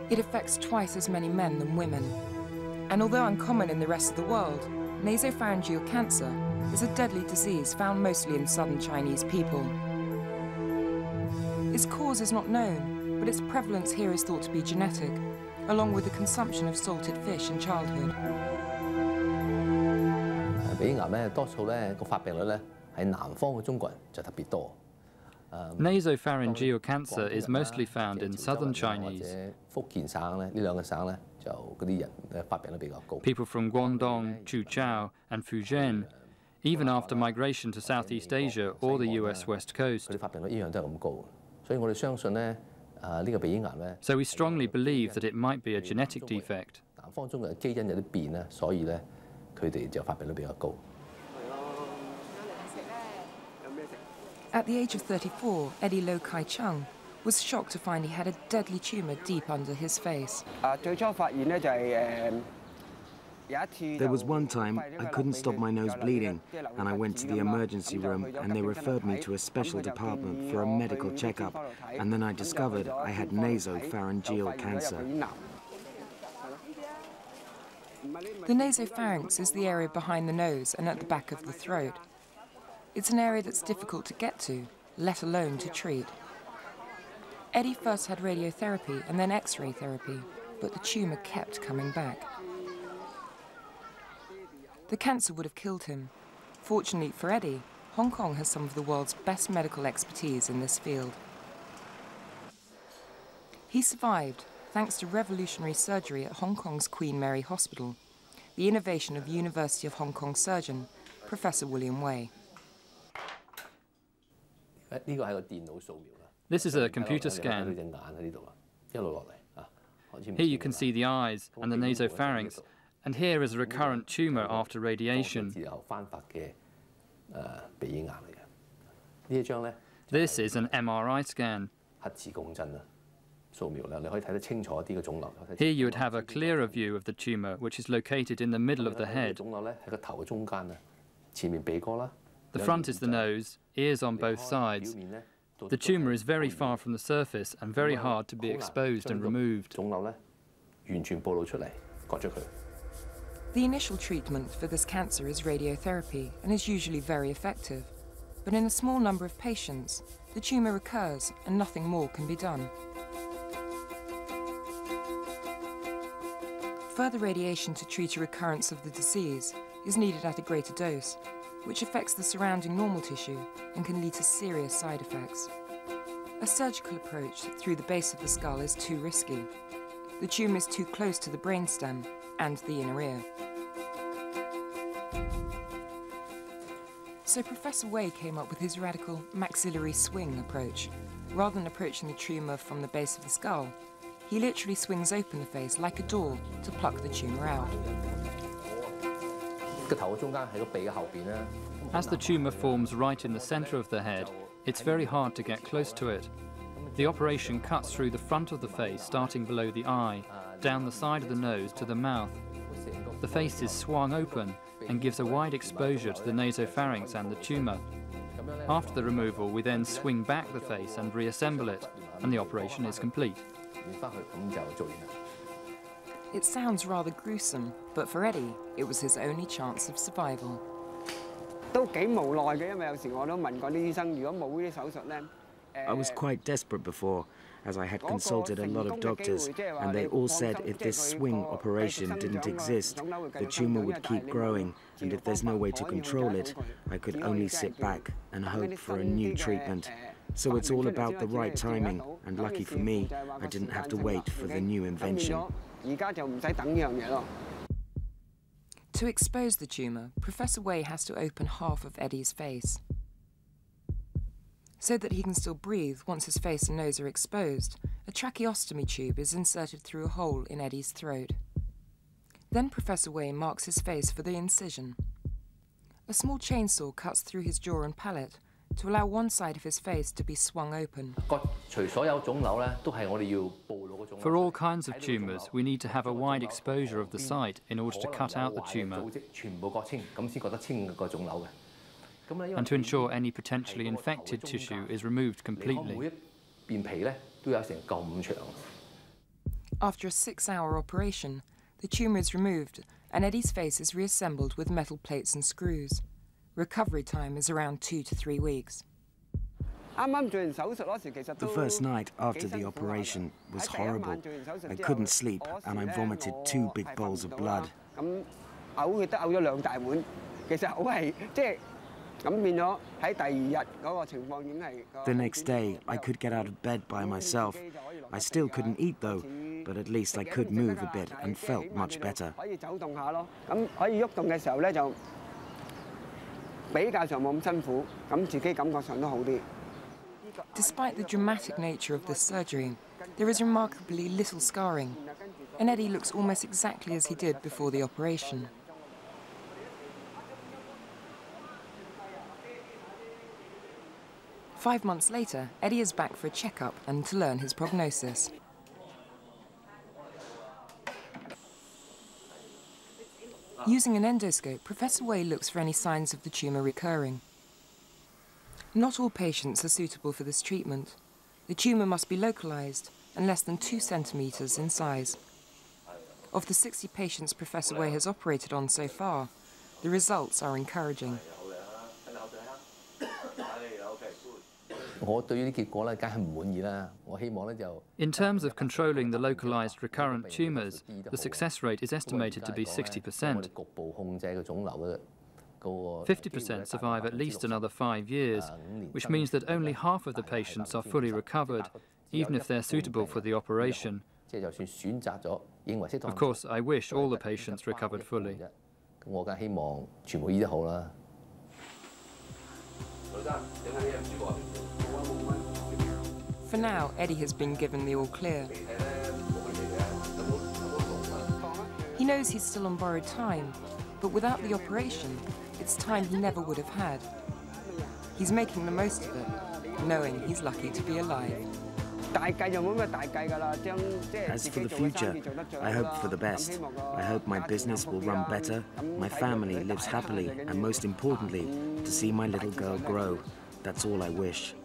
It affects twice as many men than women. And although uncommon in the rest of the world, nasopharyngeal cancer is a deadly disease found mostly in southern Chinese people. Its cause is not known, but its prevalence here is thought to be genetic, along with the consumption of salted fish in childhood. 鼻咽癌咧，多數咧個發病率咧喺南方嘅中國人就特別多。 Nasopharyngeal cancer is mostly found in southern Chinese. 福建省咧呢兩個省咧就嗰啲人嘅發病率比較高。 People from Guangdong, Zhujiao, and Fujian, even after migration to Southeast Asia or the US West Coast. 佢哋發病率一樣都係咁高，所以我哋相信咧呢個鼻咽癌咧。 So we strongly believe that it might be a genetic defect. 南方中國人基因有啲變咧，所以咧佢哋就發病率比較高。 At the age of 34, Eddie Lo Kai Chung was shocked to find he had a deadly tumour deep under his face. There was one time I couldn't stop my nose bleeding, and I went to the emergency room and they referred me to a special department for a medical checkup, and then I discovered I had nasopharyngeal cancer. The nasopharynx is the area behind the nose and at the back of the throat. It's an area that's difficult to get to, let alone to treat. Eddie first had radiotherapy and then X-ray therapy, but the tumour kept coming back. The cancer would have killed him. Fortunately for Eddie, Hong Kong has some of the world's best medical expertise in this field. He survived thanks to revolutionary surgery at Hong Kong's Queen Mary Hospital, the innovation of University of Hong Kong surgeon, Professor William Wei. This is a computer scan. Here you can see the eyes and the nasopharynx, and here is a recurrent tumour after radiation. This is an MRI scan. Here you would have a clearer view of the tumour, which is located in the middle of the head. The front is the nose, ears on both sides. The tumour is very far from the surface and very hard to be exposed and removed. The initial treatment for this cancer is radiotherapy and is usually very effective. But in a small number of patients, the tumour recurs and nothing more can be done. Further radiation to treat a recurrence of the disease is needed at a greater dose, which affects the surrounding normal tissue and can lead to serious side effects. A surgical approach through the base of the skull is too risky. The tumour is too close to the brainstem and the inner ear. So Professor Wei came up with his radical maxillary swing approach. Rather than approaching the tumour from the base of the skull, he literally swings open the face like a door to pluck the tumour out. As the tumour forms right in the centre of the head, it's very hard to get close to it. The operation cuts through the front of the face, starting below the eye, down the side of the nose to the mouth. The face is swung open and gives a wide exposure to the nasopharynx and the tumour. After the removal, we then swing back the face and reassemble it, and the operation is complete. It sounds rather gruesome, but for Eddie, it was his only chance of survival. I was quite desperate before, as I had consulted a lot of doctors, and they all said if this swing operation didn't exist, the tumour would keep growing, and if there's no way to control it, I could only sit back and hope for a new treatment. So it's all about the right timing, and lucky for me, I didn't have to wait for the new invention. To expose the tumour, Professor Wei has to open half of Eddie's face. So that he can still breathe once his face and nose are exposed, a tracheostomy tube is inserted through a hole in Eddie's throat. Then Professor Wei marks his face for the incision. A small chainsaw cuts through his jaw and palate to allow one side of his face to be swung open. For all kinds of tumours, we need to have a wide exposure of the site in order to cut out the tumour and to ensure any potentially infected tissue is removed completely. After a 6-hour operation, the tumour is removed and Eddie's face is reassembled with metal plates and screws. Recovery time is around 2 to 3 weeks. The first night after the operation was horrible. I couldn't sleep and I vomited 2 big bowls of blood. The next day, I could get out of bed by myself. I still couldn't eat though, but at least I could move a bit and felt much better. Despite the dramatic nature of this surgery, there is remarkably little scarring, and Eddie looks almost exactly as he did before the operation. Five months later, Eddie is back for a checkup and to learn his prognosis. Using an endoscope, Professor Wei looks for any signs of the tumour recurring. Not all patients are suitable for this treatment. The tumour must be localised and less than 2 centimetres in size. Of the 60 patients Professor Wei has operated on so far, the results are encouraging. In terms of controlling the localised recurrent tumours, the success rate is estimated to be 60%. 50% survive at least another 5 years, which means that only half of the patients are fully recovered, even if they're suitable for the operation. Of course, I wish all the patients recovered fully. For now, Eddie has been given the all clear. He knows he's still on borrowed time, but without the operation, it's time he never would have had. He's making the most of it, knowing he's lucky to be alive. As for the future, I hope for the best. I hope my business will run better, my family lives happily, and most importantly, to see my little girl grow. That's all I wish.